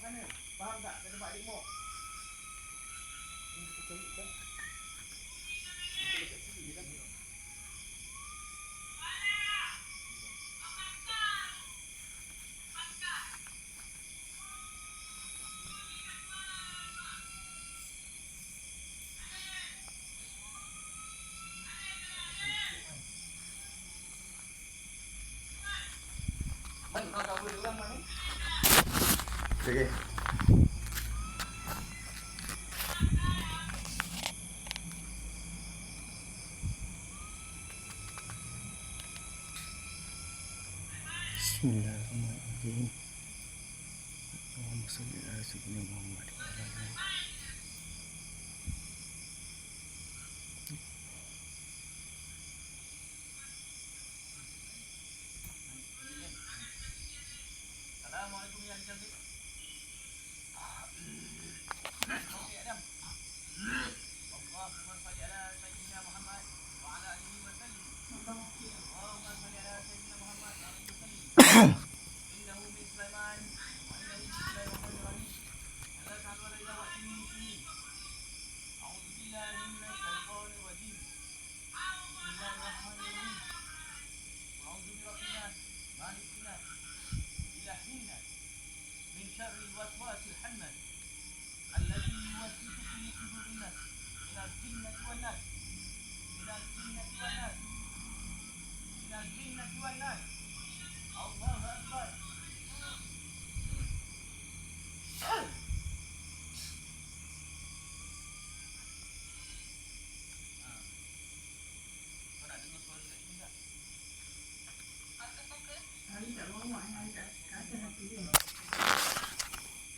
sana. Faham tak? Kat tempat adik Mok. Ni kita cari kan. Kita dekat sini je kan. Man, kau tahu dia orang mana? Okay. Bismillahirrahmanirrahim. Allahumma salli ala sayyidina Muhammad wa ala alihi. Assalamualaikum ya cantik. Okey Adam. Allahumma salli ala sayyidina Muhammad wa ala alihi wa sallim. Allahumma salli ala sayyidina Muhammad wa alihi wa sallim. Innahu min Sulaiman wa innahu bismillahirrahmanirrahim. Allah ta'ala ila wa inni. A'udzu billahi minasy syaithanir rajim. Bismillahirrahmanirrahim. A'udzu birabbin nas, malikin nas, ilahin nas, min syarril waswasil khannas. الذي يوسوس في صدور الناس من الجنة والناس من الجنة والناس من الجنة والناس. الله أكبر. Kau nak dengar suara kat sini tak? Hari tak bawa, hari tak kata nanti dia.